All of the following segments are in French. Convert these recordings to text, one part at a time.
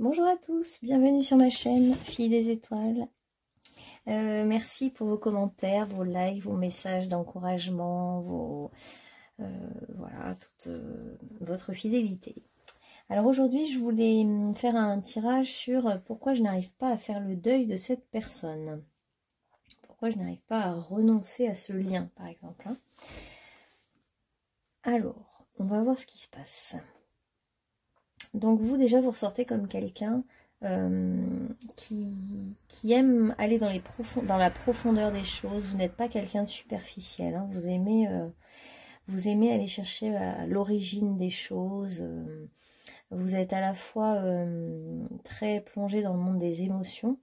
Bonjour à tous, bienvenue sur ma chaîne Fille des Étoiles. Merci pour vos commentaires, vos likes, vos messages d'encouragement, voilà, toute votre fidélité. Alors aujourd'hui, je voulais faire un tirage sur pourquoi je n'arrive pas à faire le deuil de cette personne. Pourquoi je n'arrive pas à renoncer à ce lien, par exemple. Alors, on va voir ce qui se passe. Donc vous, déjà, vous ressortez comme quelqu'un qui aime aller dans la profondeur des choses. Vous n'êtes pas quelqu'un de superficiel. Hein. Vous aimez aller chercher à l'origine des choses. Vous êtes à la fois très plongé dans le monde des émotions,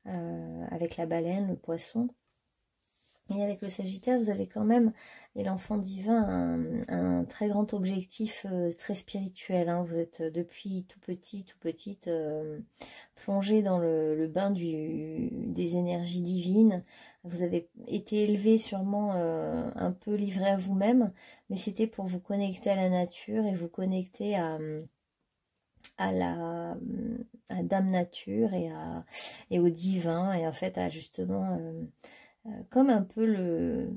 avec la baleine, le poisson. Et avec le Sagittaire, vous avez quand même, et l'enfant divin, un très grand objectif très spirituel. Hein. Vous êtes depuis tout petite, plongé dans le bain des énergies divines. Vous avez été élevé sûrement un peu livré à vous-même, mais c'était pour vous connecter à la nature et vous connecter à Dame Nature et au divin, et en fait à justement... comme un peu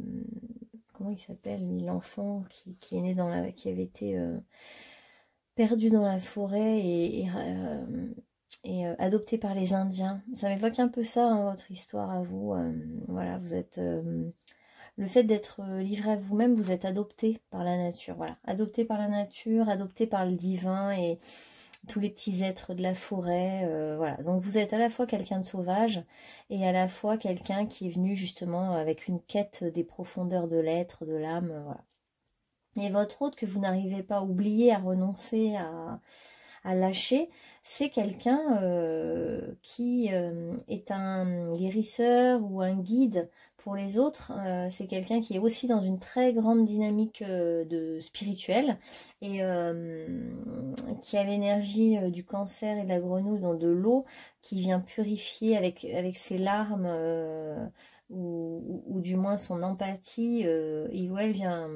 comment il s'appelle, l'enfant qui est né qui avait été perdu dans la forêt et adopté par les Indiens. Ça m'évoque un peu ça, hein, votre histoire à vous. Voilà, vous êtes le fait d'être livré à vous-même, vous êtes adopté par la nature. Voilà, adopté par la nature, adopté par le divin et tous les petits êtres de la forêt, voilà. Donc vous êtes à la fois quelqu'un de sauvage et à la fois quelqu'un qui est venu justement avec une quête des profondeurs de l'être, de l'âme, voilà. Et votre hôte que vous n'arrivez pas à oublier, à renoncer, à lâcher, c'est quelqu'un qui est un guérisseur ou un guide pour les autres. C'est quelqu'un qui est aussi dans une très grande dynamique spirituelle et qui a l'énergie du cancer et de la grenouille, dans de l'eau, qui vient purifier avec ses larmes ou du moins son empathie. Il ou elle vient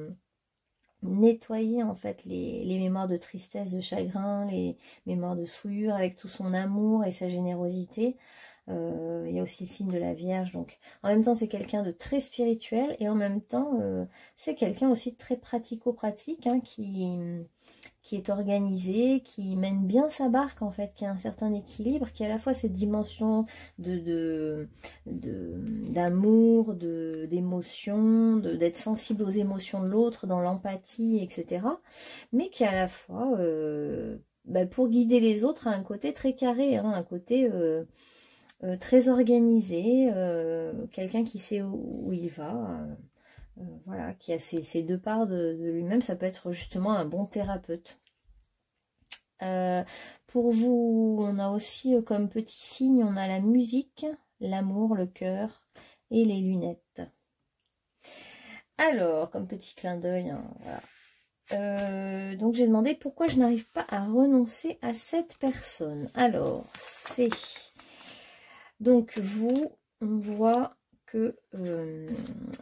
nettoyer en fait les mémoires de tristesse, de chagrin, les mémoires de souillure avec tout son amour et sa générosité. Il y a aussi le signe de la Vierge, donc en même temps c'est quelqu'un de très spirituel et en même temps c'est quelqu'un aussi de très pratico-pratique, hein, qui est organisé, qui mène bien sa barque en fait, qui a un certain équilibre, qui a à la fois cette dimension d'amour, d'émotion, d'être sensible aux émotions de l'autre, dans l'empathie, etc. Mais qui a à la fois, pour guider les autres, a un côté très carré, hein, un côté très organisé, quelqu'un qui sait où il va. Voilà, qui a ces deux parts de lui-même. Ça peut être justement un bon thérapeute. Pour vous, on a aussi comme petit signe, on a la musique, l'amour, le cœur et les lunettes. Alors, comme petit clin d'œil, hein, voilà. Donc j'ai demandé pourquoi je n'arrive pas à renoncer à cette personne. Alors, c'est... Donc vous, on voit que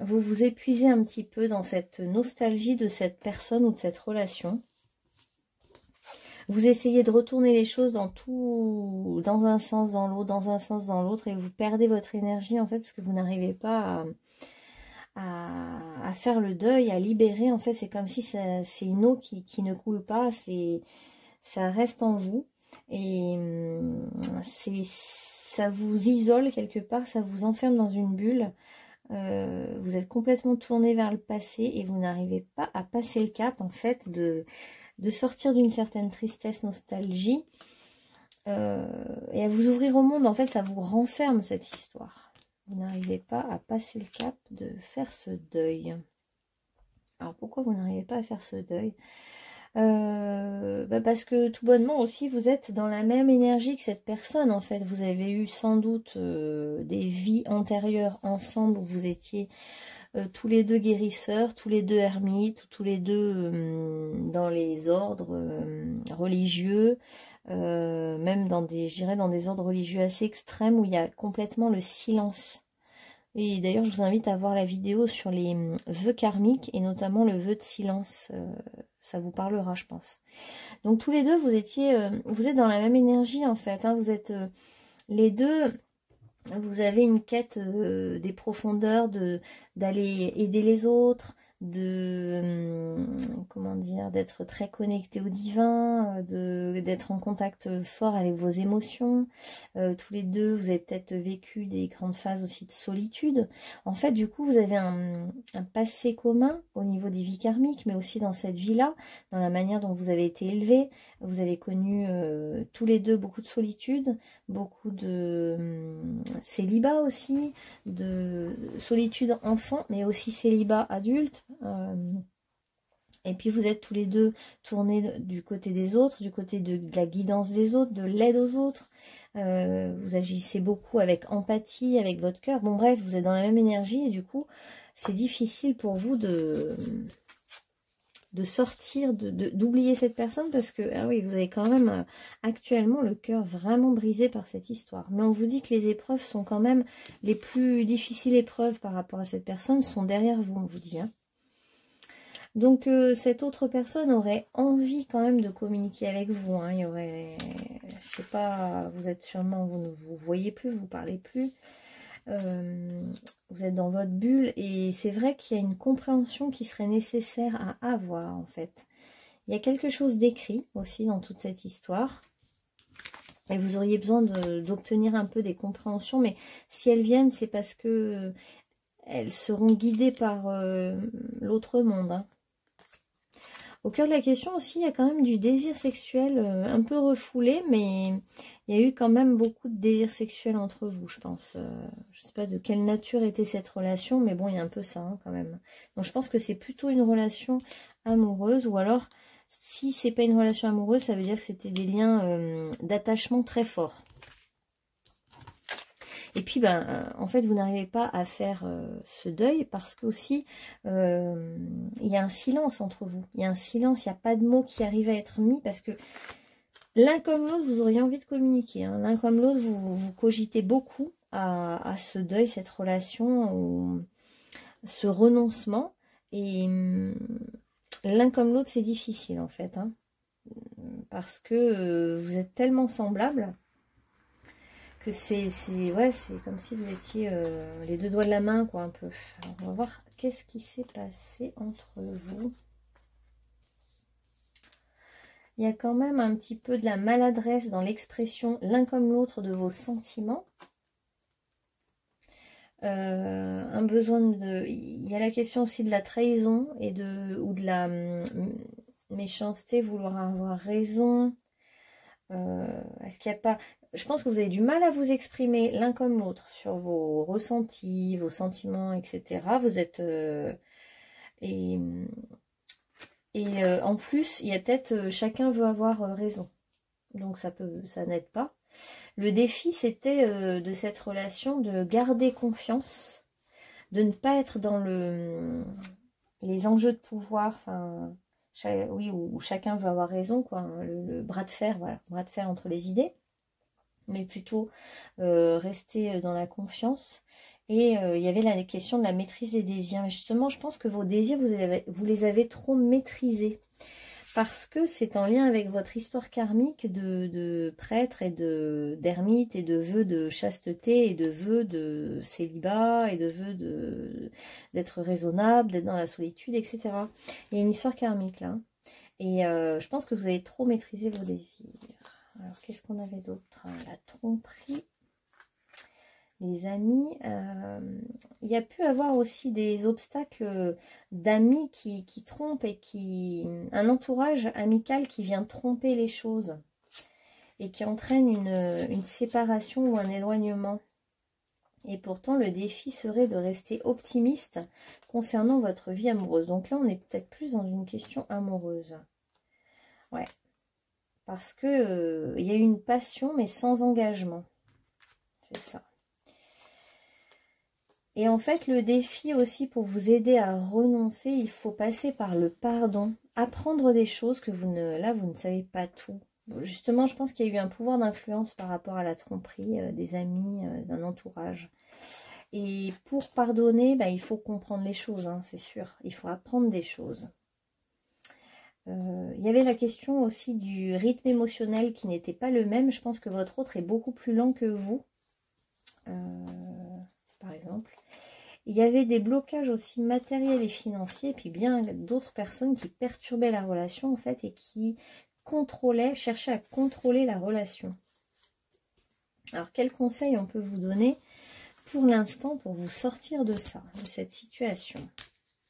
vous vous épuisez un petit peu dans cette nostalgie de cette personne ou de cette relation. Vous essayez de retourner les choses dans un sens, dans l'autre, dans un sens, dans l'autre, et vous perdez votre énergie en fait, parce que vous n'arrivez pas à faire le deuil, à libérer. En fait, c'est comme si c'est une eau qui ne coule pas, ça reste en vous, et ça vous isole quelque part, ça vous enferme dans une bulle. Vous êtes complètement tourné vers le passé et vous n'arrivez pas à passer le cap en fait de sortir d'une certaine tristesse, nostalgie et à vous ouvrir au monde. En fait, ça vous renferme cette histoire. Vous n'arrivez pas à passer le cap de faire ce deuil. Alors pourquoi vous n'arrivez pas à faire ce deuil? Parce que tout bonnement aussi vous êtes dans la même énergie que cette personne en fait. Vous avez eu sans doute des vies antérieures ensemble où vous étiez tous les deux guérisseurs, tous les deux ermites, tous les deux dans les ordres religieux, même dans des ordres religieux assez extrêmes où il y a complètement le silence. Et d'ailleurs, je vous invite à voir la vidéo sur les vœux karmiques et notamment le vœu de silence. Ça vous parlera, je pense. Donc tous les deux, vous êtes dans la même énergie en fait. Hein, vous êtes les deux. Vous avez une quête des profondeurs, d'aller aider les autres, comment dire, d'être très connecté au divin, d'être en contact fort avec vos émotions. Tous les deux, vous avez peut-être vécu des grandes phases aussi de solitude. En fait, du coup, vous avez un passé commun au niveau des vies karmiques, mais aussi dans cette vie-là, dans la manière dont vous avez été élevés. Vous avez connu tous les deux beaucoup de solitude, beaucoup de célibat aussi, de solitude enfant, mais aussi célibat adulte. Et puis vous êtes tous les deux tournés du côté des autres, du côté de la guidance des autres, de l'aide aux autres. Vous agissez beaucoup avec empathie, avec votre cœur. Bon bref, vous êtes dans la même énergie et du coup, c'est difficile pour vous de sortir, d'oublier cette personne parce que, ah oui, vous avez quand même actuellement le cœur vraiment brisé par cette histoire. Mais on vous dit que les épreuves sont quand même, les plus difficiles épreuves par rapport à cette personne sont derrière vous, on vous dit. Hein. Donc cette autre personne aurait envie quand même de communiquer avec vous. Hein. Il y aurait, je sais pas, vous êtes sûrement, vous ne vous voyez plus, vous parlez plus. Vous êtes dans votre bulle et c'est vrai qu'il y a une compréhension qui serait nécessaire à avoir en fait. Il y a quelque chose d'écrit aussi dans toute cette histoire et vous auriez besoin d'obtenir un peu des compréhensions, mais si elles viennent, c'est parce que elles seront guidées par l'autre monde. Hein. Au cœur de la question aussi, il y a quand même du désir sexuel un peu refoulé, mais il y a eu quand même beaucoup de désir sexuel entre vous, je pense. Je ne sais pas de quelle nature était cette relation, mais bon, il y a un peu ça hein, quand même. Donc je pense que c'est plutôt une relation amoureuse, ou alors, si c'est pas une relation amoureuse, ça veut dire que c'était des liens d'attachement très forts. Et puis, en fait, vous n'arrivez pas à faire ce deuil parce que aussi, il y a un silence entre vous. Il y a un silence, il n'y a pas de mots qui arrivent à être mis parce que l'un comme l'autre, vous auriez envie de communiquer. Hein. L'un comme l'autre, vous cogitez beaucoup à ce deuil, cette relation, ou ce renoncement. Et l'un comme l'autre, c'est difficile en fait. Hein, parce que vous êtes tellement semblables. Que c'est comme si vous étiez les deux doigts de la main, quoi, un peu. Alors, on va voir qu'est-ce qui s'est passé entre vous. Il y a quand même un petit peu de la maladresse dans l'expression l'un comme l'autre de vos sentiments. Un besoin de... Il y a la question aussi de la trahison et ou de la méchanceté, vouloir avoir raison. Est-ce qu'il n'y a pas... Je pense que vous avez du mal à vous exprimer l'un comme l'autre sur vos ressentis, vos sentiments, etc. Vous êtes... en plus, il y a peut-être... chacun veut avoir raison. Donc ça n'aide pas. Le défi, c'était de cette relation de garder confiance, de ne pas être dans les enjeux de pouvoir, enfin... Oui, où chacun veut avoir raison, quoi. Hein, le bras de fer, voilà, bras de fer entre les idées, mais plutôt rester dans la confiance. Et il y avait la question de la maîtrise des désirs. Mais justement, je pense que vos désirs, vous les avez trop maîtrisés. Parce que c'est en lien avec votre histoire karmique de prêtre et d'ermite et de vœux de chasteté et de vœux de célibat et de vœux d'être raisonnable, d'être dans la solitude, etc. Il y a une histoire karmique là. Et je pense que vous avez trop maîtrisé vos désirs. Alors qu'est-ce qu'on avait d'autre? La tromperie. Les amis, il y a pu avoir aussi des obstacles d'amis qui trompent et un entourage amical qui vient tromper les choses et qui entraîne une séparation ou un éloignement. Et pourtant, le défi serait de rester optimiste concernant votre vie amoureuse. Donc là, on est peut-être plus dans une question amoureuse. Ouais. Parce que il y a une passion, mais sans engagement. C'est ça. Et en fait, le défi aussi pour vous aider à renoncer, il faut passer par le pardon, apprendre des choses que vous ne savez pas tout. Justement, je pense qu'il y a eu un pouvoir d'influence par rapport à la tromperie des amis, d'un entourage. Et pour pardonner, bah, il faut comprendre les choses, hein, c'est sûr. Il faut apprendre des choses. Il y avait la question aussi du rythme émotionnel qui n'était pas le même. Je pense que votre autre est beaucoup plus lent que vous, par exemple. Il y avait des blocages aussi matériels et financiers, et puis bien d'autres personnes qui perturbaient la relation, en fait, et qui cherchaient à contrôler la relation. Alors, quel conseil on peut vous donner pour l'instant pour vous sortir de ça, de cette situation,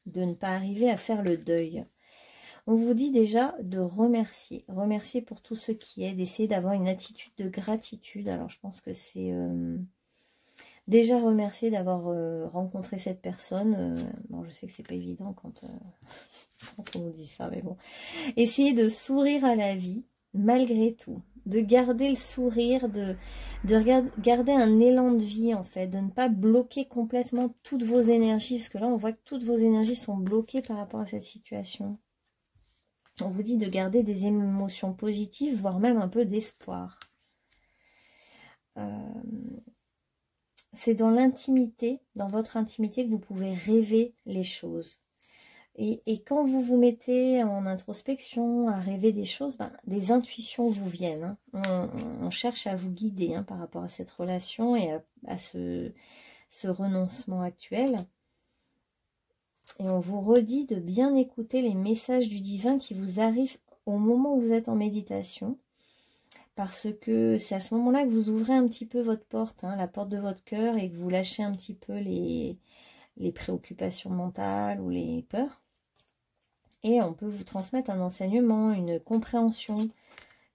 de ne pas arriver à faire le deuil? On vous dit déjà de remercier. Remercier pour tout ce qui est, d'essayer d'avoir une attitude de gratitude. Alors, je pense que c'est déjà remercier d'avoir rencontré cette personne. Bon, je sais que c'est pas évident quand on nous dit ça, mais bon. Essayez de sourire à la vie, malgré tout. De garder le sourire, de garder un élan de vie, en fait. De ne pas bloquer complètement toutes vos énergies. Parce que là, on voit que toutes vos énergies sont bloquées par rapport à cette situation. On vous dit de garder des émotions positives, voire même un peu d'espoir. C'est dans l'intimité, dans votre intimité, que vous pouvez rêver les choses. Et quand vous vous mettez en introspection, à rêver des choses, ben, des intuitions vous viennent. Hein. On cherche à vous guider hein, par rapport à cette relation et à ce renoncement actuel. Et on vous redit de bien écouter les messages du divin qui vous arrivent au moment où vous êtes en méditation. Parce que c'est à ce moment-là que vous ouvrez un petit peu votre porte, hein, la porte de votre cœur, et que vous lâchez un petit peu les préoccupations mentales ou les peurs. Et on peut vous transmettre un enseignement, une compréhension,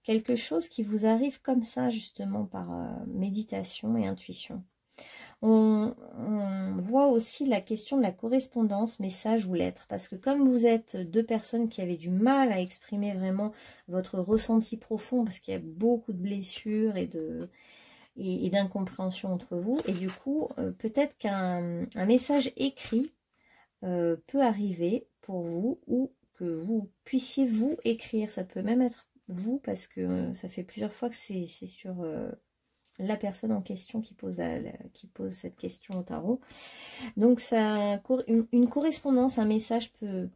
quelque chose qui vous arrive comme ça justement par méditation et intuition. On voit aussi la question de la correspondance, message ou lettre, parce que comme vous êtes deux personnes qui avaient du mal à exprimer vraiment votre ressenti profond, parce qu'il y a beaucoup de blessures et d'incompréhension entre vous, et du coup, peut-être qu'un message écrit peut arriver pour vous, ou que vous puissiez vous écrire, ça peut même être vous, parce que ça fait plusieurs fois que c'est sur... la personne en question qui pose cette question au tarot. Donc, une correspondance, un message peut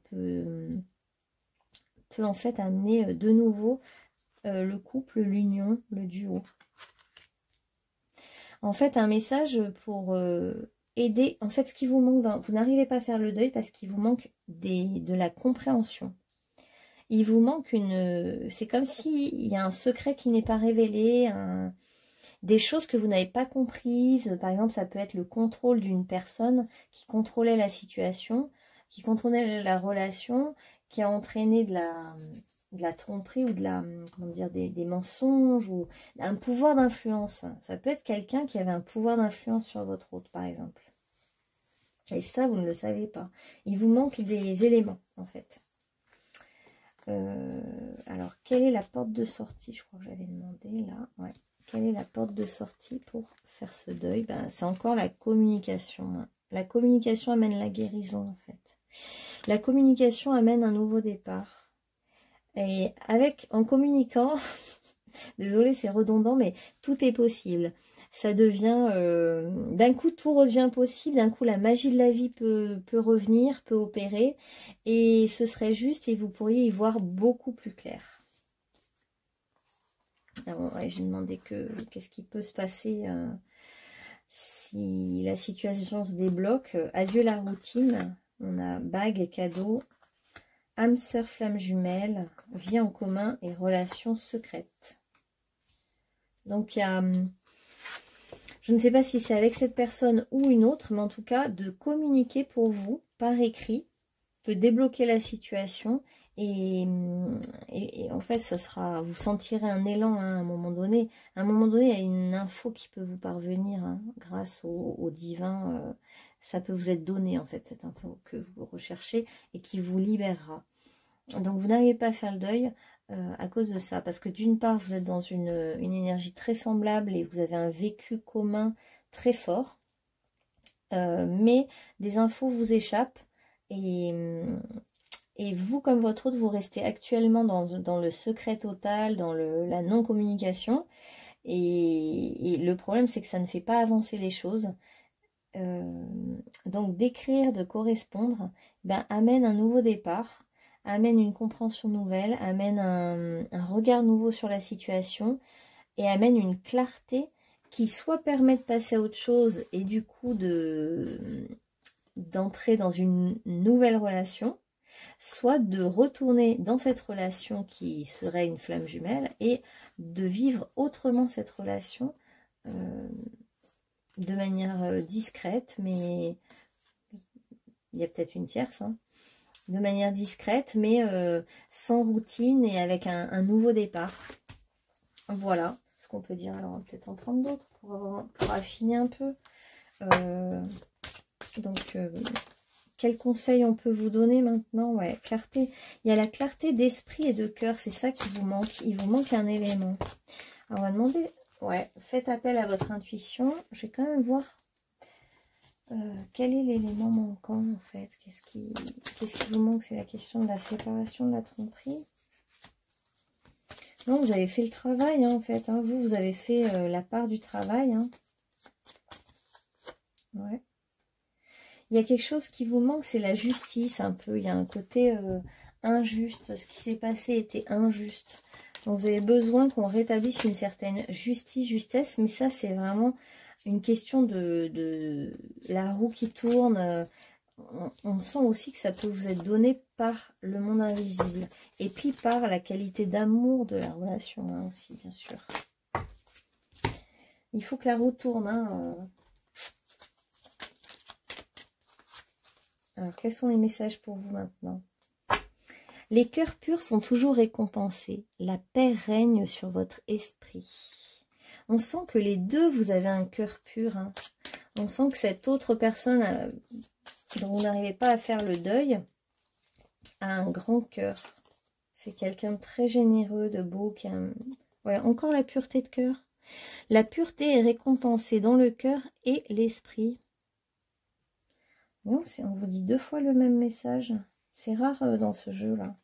en fait amener de nouveau le couple, l'union, le duo. En fait, un message pour aider. En fait, ce qui vous manque, vous n'arrivez pas à faire le deuil parce qu'il vous manque de la compréhension. Il vous manque c'est comme s'il y a un secret qui n'est pas révélé, des choses que vous n'avez pas comprises. Par exemple, ça peut être le contrôle d'une personne qui contrôlait la situation, qui contrôlait la relation, qui a entraîné de la tromperie ou des mensonges ou un pouvoir d'influence. Ça peut être quelqu'un qui avait un pouvoir d'influence sur votre hôte, par exemple. Et ça, vous ne le savez pas. Il vous manque des éléments, en fait. Alors, quelle est la porte de sortie? Je crois que j'avais demandé, là. Ouais. Quelle est la porte de sortie pour faire ce deuil? Ben, c'est encore la communication. La communication amène la guérison, en fait. La communication amène un nouveau départ. Et en communiquant, désolée, c'est redondant, mais tout est possible. Ça devient, d'un coup, tout redevient possible. D'un coup, la magie de la vie peut revenir, peut opérer. Et ce serait juste et vous pourriez y voir beaucoup plus clair. Ouais, j'ai demandé qu'est-ce qui peut se passer si la situation se débloque. Adieu la routine. On a bague, cadeau, âme sœur, flamme jumelle, vie en commun et relations secrètes. Donc il y a, je ne sais pas si c'est avec cette personne ou une autre, mais en tout cas de communiquer pour vous par écrit peut débloquer la situation. Et en fait, vous sentirez un élan hein, à un moment donné. À un moment donné, il y a une info qui peut vous parvenir hein, grâce au divin. Ça peut vous être donné, en fait, cette info que vous recherchez et qui vous libérera. Donc, vous n'arrivez pas à faire le deuil à cause de ça. Parce que d'une part, vous êtes dans une énergie très semblable et vous avez un vécu commun très fort. Mais des infos vous échappent et vous, comme votre autre, vous restez actuellement dans le secret total, dans la non-communication. Et le problème, c'est que ça ne fait pas avancer les choses. donc d'écrire, de correspondre, ben, amène un nouveau départ, amène une compréhension nouvelle, amène un regard nouveau sur la situation et amène une clarté qui soit permet de passer à autre chose et du coup d'entrer dans une nouvelle relation, soit de retourner dans cette relation qui serait une flamme jumelle et de vivre autrement cette relation de manière discrète, mais il y a peut-être une tierce, hein, de manière discrète, mais sans routine et avec un nouveau départ. Voilà ce qu'on peut dire. Alors on va peut-être en prendre d'autres pour affiner un peu. Donc, quel conseil on peut vous donner maintenant? Ouais, clarté. Il y a la clarté d'esprit et de cœur, c'est ça qui vous manque. Il vous manque un élément. Alors, on va demander, ouais, faites appel à votre intuition. Je vais quand même voir quel est l'élément manquant en fait. Qu'est-ce qui vous manque? C'est la question de la séparation, de la tromperie. Non, vous avez fait le travail hein, en fait. Hein. Vous avez fait la part du travail. Hein. Ouais. Il y a quelque chose qui vous manque, c'est la justice un peu. Il y a un côté injuste. Ce qui s'est passé était injuste. Donc vous avez besoin qu'on rétablisse une certaine justice, justesse. Mais ça, c'est vraiment une question de la roue qui tourne. On sent aussi que ça peut vous être donné par le monde invisible. Et puis par la qualité d'amour de la relation hein, aussi, bien sûr. Il faut que la roue tourne. Hein, Alors, quels sont les messages pour vous maintenant? Les cœurs purs sont toujours récompensés. La paix règne sur votre esprit. On sent que les deux, vous avez un cœur pur. Hein. On sent que cette autre personne dont vous n'arrivez pas à faire le deuil a un grand cœur. C'est quelqu'un de très généreux, de beau. Qui a ouais, encore la pureté de cœur. La pureté est récompensée dans le cœur et l'esprit. Non, on vous dit deux fois le même message. C'est rare dans ce jeu-là.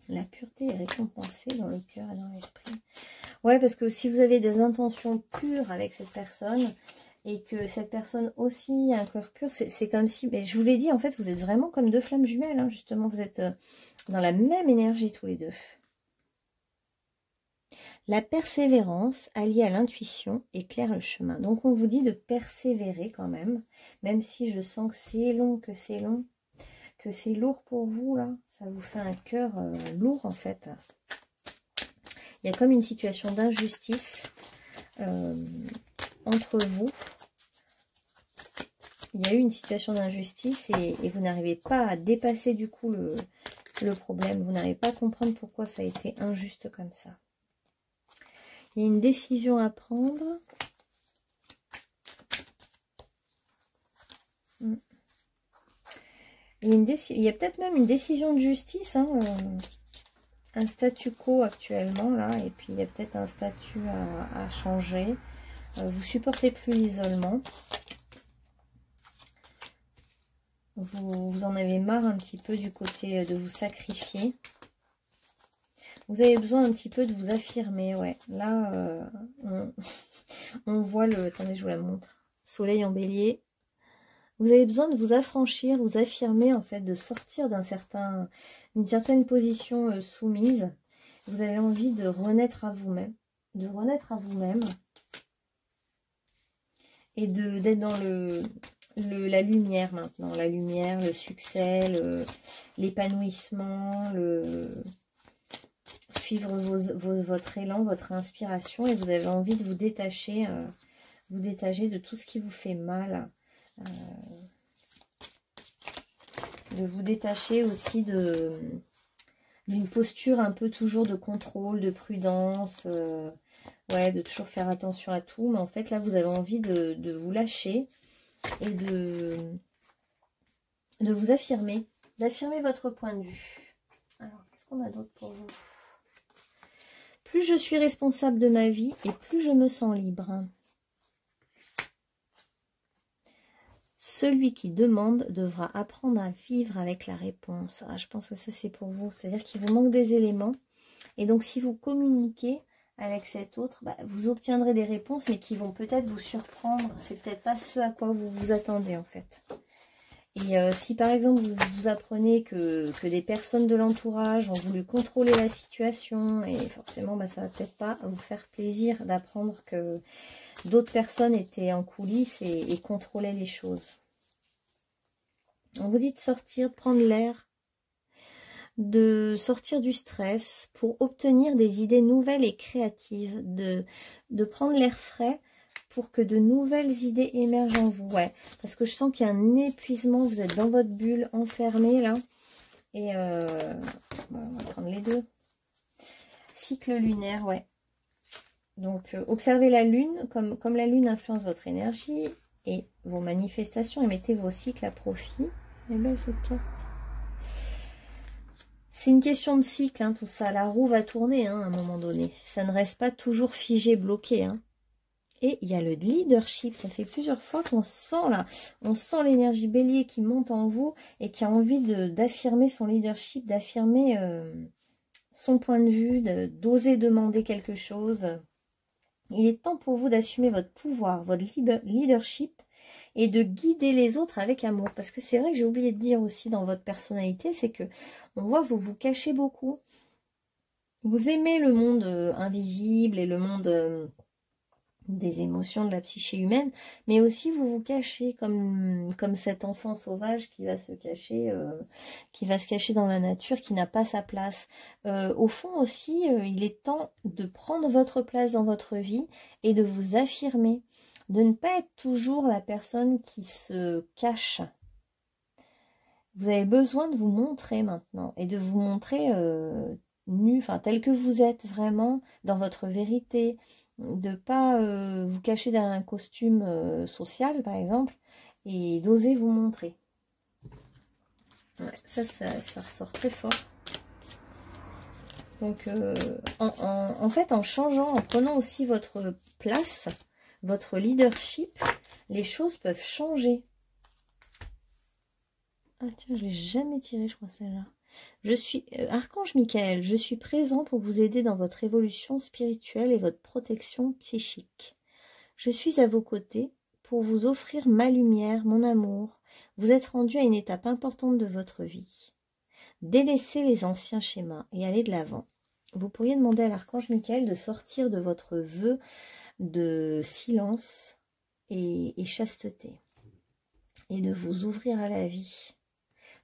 La pureté est récompensée dans le cœur et dans l'esprit. Ouais, parce que si vous avez des intentions pures avec cette personne et que cette personne aussi a un cœur pur, c'est comme si... Mais je vous l'ai dit, en fait, vous êtes vraiment comme deux flammes jumelles. Hein, justement, vous êtes dans la même énergie tous les deux. La persévérance, alliée à l'intuition, éclaire le chemin. Donc, on vous dit de persévérer quand même si je sens que c'est long, que c'est lourd pour vous, là. Ça vous fait un cœur lourd, en fait. Il y a comme une situation d'injustice entre vous. Il y a eu une situation d'injustice et vous n'arrivez pas à dépasser, du coup, le problème. Vous n'arrivez pas à comprendre pourquoi ça a été injuste comme ça. Il y a une décision à prendre. Il y a peut-être même une décision de justice. Hein, un statu quo actuellement, là. Et puis, il y a peut-être un statut à changer. Vous supportez plus l'isolement. Vous en avez marre un petit peu du côté de vous sacrifier. Vous avez besoin un petit peu de vous affirmer, ouais. Là, on voit le... Attendez, je vous la montre. Soleil en bélier. Vous avez besoin de vous affranchir, vous affirmer, en fait, de sortir d'une certaine position soumise. Vous avez envie de renaître à vous-même. De renaître à vous-même. Et d'être dans la lumière maintenant. La lumière, le succès, l'épanouissement, suivre votre élan, votre inspiration, et vous avez envie de vous détacher de tout ce qui vous fait mal, de vous détacher aussi d'une posture un peu toujours de contrôle, de prudence, ouais, de toujours faire attention à tout, mais en fait là vous avez envie de vous lâcher et de vous affirmer, d'affirmer votre point de vue. Alors, qu'est-ce qu'on a d'autre pour vous? Plus je suis responsable de ma vie et plus je me sens libre. Celui qui demande devra apprendre à vivre avec la réponse. Ah, je pense que ça c'est pour vous. C'est-à-dire qu'il vous manque des éléments. Et donc si vous communiquez avec cet autre, bah, vous obtiendrez des réponses, mais qui vont peut-être vous surprendre. C'est peut-être pas ce à quoi vous vous attendez, en fait. Et si par exemple vous apprenez que des personnes de l'entourage ont voulu contrôler la situation, et forcément bah, ça va peut-être pas vous faire plaisir d'apprendre que d'autres personnes étaient en coulisses et contrôlaient les choses. On vous dit de sortir, de prendre l'air, de sortir du stress pour obtenir des idées nouvelles et créatives, de prendre l'air frais pour que de nouvelles idées émergent en vous. Ouais, parce que je sens qu'il y a un épuisement, vous êtes dans votre bulle, enfermé là. Et on va prendre les deux. Cycle lunaire, ouais. Donc, observez la lune, comme la lune influence votre énergie et vos manifestations, et mettez vos cycles à profit. Elle est belle cette carte. C'est une question de cycle, hein, tout ça. La roue va tourner hein, à un moment donné. Ça ne reste pas toujours figé, bloqué. Hein. Et il y a le leadership. Ça fait plusieurs fois qu'on sent là, on sent l'énergie bélier qui monte en vous et qui a envie d'affirmer son leadership, d'affirmer son point de vue, d'oser demander quelque chose. Il est temps pour vous d'assumer votre pouvoir, votre leadership et de guider les autres avec amour. Parce que c'est vrai que j'ai oublié de dire aussi dans votre personnalité, c'est que on voit vous vous cachez beaucoup. Vous aimez le monde invisible et le monde des émotions de la psyché humaine, mais aussi vous vous cachez comme cet enfant sauvage qui va se cacher, dans la nature, qui n'a pas sa place. Au fond aussi, il est temps de prendre votre place dans votre vie et de vous affirmer, de ne pas être toujours la personne qui se cache. Vous avez besoin de vous montrer maintenant et de vous montrer nu, enfin tel que vous êtes vraiment dans votre vérité, de ne pas vous cacher derrière un costume social par exemple et d'oser vous montrer. Ouais, ça ressort très fort. Donc en fait en changeant, en prenant aussi votre place, votre leadership, les choses peuvent changer. Ah tiens, je l'ai jamais tiré, je crois, celle-là. Je suis Archange Michael, je suis présent pour vous aider dans votre évolution spirituelle et votre protection psychique. Je suis à vos côtés pour vous offrir ma lumière, mon amour. Vous êtes rendu à une étape importante de votre vie. Délaissez les anciens schémas et allez de l'avant. Vous pourriez demander à l'Archange Michael de sortir de votre vœu de silence et chasteté et de vous ouvrir à la vie,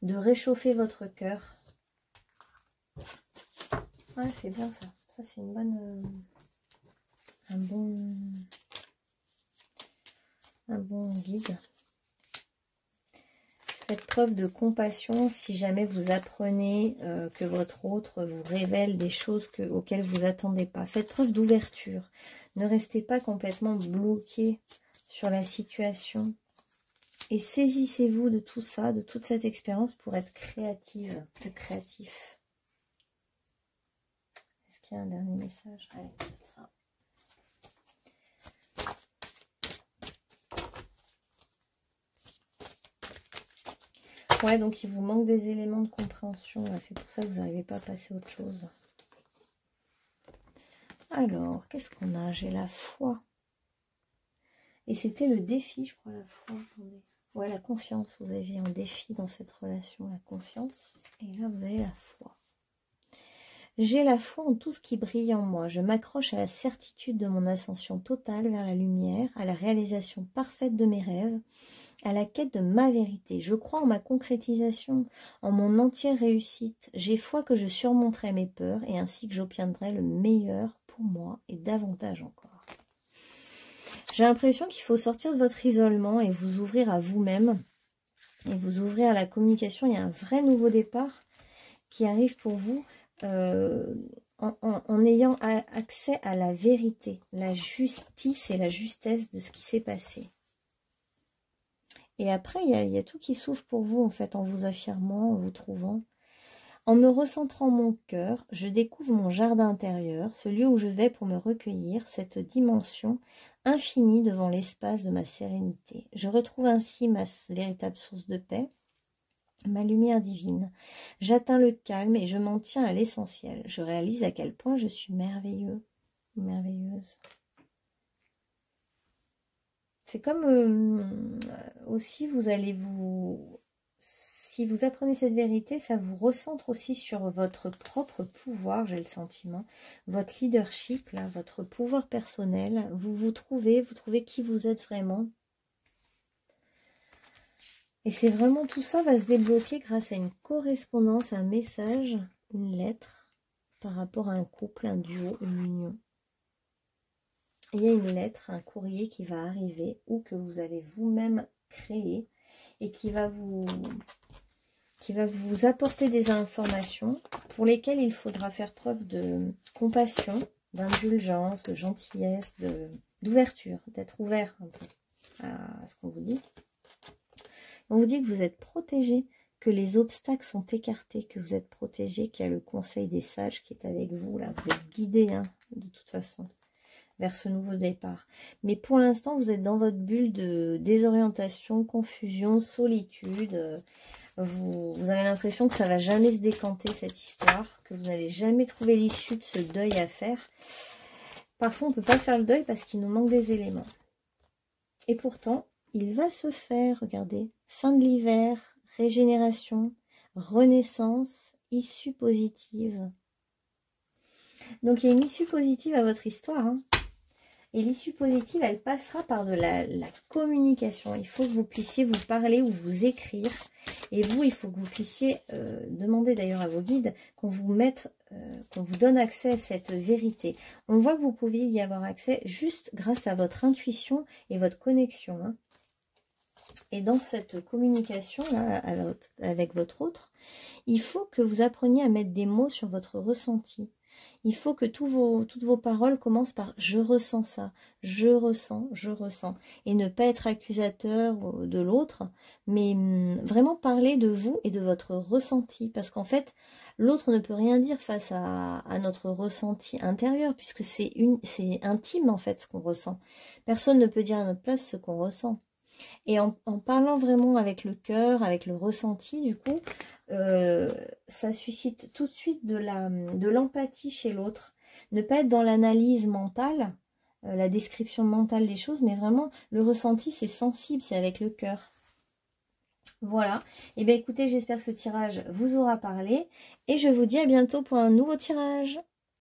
de réchauffer votre cœur. Ouais, c'est bien ça. Ça, c'est une bonne... un bon guide. Faites preuve de compassion si jamais vous apprenez que votre autre vous révèle des choses auxquelles vous n'attendez pas. Faites preuve d'ouverture. Ne restez pas complètement bloqué sur la situation. Et saisissez-vous de tout ça, de toute cette expérience pour être créative, plus créatif. Est-ce qu'il y a un dernier message? Allez, ça. Ouais, donc il vous manque des éléments de compréhension. Ouais, c'est pour ça que vous n'arrivez pas à passer à autre chose. Alors, qu'est-ce qu'on a? J'ai la foi. Et c'était le défi, je crois, la foi. Attendez. Ouais, la confiance. Vous aviez un défi dans cette relation, la confiance. Et là, vous avez la foi. J'ai la foi en tout ce qui brille en moi. Je m'accroche à la certitude de mon ascension totale vers la lumière, à la réalisation parfaite de mes rêves, à la quête de ma vérité. Je crois en ma concrétisation, en mon entière réussite. J'ai foi que je surmonterai mes peurs et ainsi que j'obtiendrai le meilleur pour moi et davantage encore. J'ai l'impression qu'il faut sortir de votre isolement et vous ouvrir à vous-même et vous ouvrir à la communication. Il y a un vrai nouveau départ qui arrive pour vous en ayant accès à la vérité, la justice et la justesse de ce qui s'est passé. Et après, il y a tout qui s'ouvre pour vous, en fait, en vous affirmant, en vous trouvant. En me recentrant mon cœur, je découvre mon jardin intérieur, ce lieu où je vais pour me recueillir, cette dimension infinie devant l'espace de ma sérénité. Je retrouve ainsi ma véritable source de paix, ma lumière divine. J'atteins le calme et je m'en tiens à l'essentiel. Je réalise à quel point je suis merveilleux. merveilleuse. C'est comme aussi vous allez vous... Si vous apprenez cette vérité, ça vous recentre aussi sur votre propre pouvoir, j'ai le sentiment. Votre leadership, là, votre pouvoir personnel. Vous trouvez qui vous êtes vraiment. Et c'est vraiment tout ça va se débloquer grâce à une correspondance, un message, une lettre par rapport à un couple, un duo, une union. Il y a une lettre, un courrier qui va arriver ou que vous allez vous-même créer et qui va vous apporter des informations pour lesquelles il faudra faire preuve de compassion, d'indulgence, de gentillesse, d'ouverture, d'être ouvert un peu à ce qu'on vous dit. On vous dit que vous êtes protégé, que les obstacles sont écartés, que vous êtes protégé, qu'il y a le conseil des sages qui est avec vous. Là, vous êtes guidé hein, de toute façon vers ce nouveau départ. Mais pour l'instant, vous êtes dans votre bulle de désorientation, confusion, solitude. Vous avez l'impression que ça ne va jamais se décanter cette histoire, que vous n'allez jamais trouver l'issue de ce deuil à faire. Parfois, on ne peut pas faire le deuil parce qu'il nous manque des éléments. Et pourtant, il va se faire, regardez, fin de l'hiver, régénération, renaissance, issue positive. Donc, il y a une issue positive à votre histoire. Hein. Et l'issue positive, elle passera par de la communication. Il faut que vous puissiez vous parler ou vous écrire. Et vous, il faut que vous puissiez demander d'ailleurs à vos guides qu'on vous donne accès à cette vérité. On voit que vous pouviez y avoir accès juste grâce à votre intuition et votre connexion. Hein. Et dans cette communication là, avec votre autre, il faut que vous appreniez à mettre des mots sur votre ressenti. Il faut que toutes vos paroles commencent par « je ressens ça »,« je ressens », et ne pas être accusateur de l'autre, mais vraiment parler de vous et de votre ressenti, parce qu'en fait, l'autre ne peut rien dire face à notre ressenti intérieur, puisque c'est intime en fait ce qu'on ressent. Personne ne peut dire à notre place ce qu'on ressent. Et en parlant vraiment avec le cœur, avec le ressenti, du coup, ça suscite tout de suite de l'empathie chez l'autre. Ne pas être dans l'analyse mentale, la description mentale des choses, mais vraiment, le ressenti, c'est sensible, c'est avec le cœur. Voilà. Et bien écoutez, j'espère que ce tirage vous aura parlé. Et je vous dis à bientôt pour un nouveau tirage.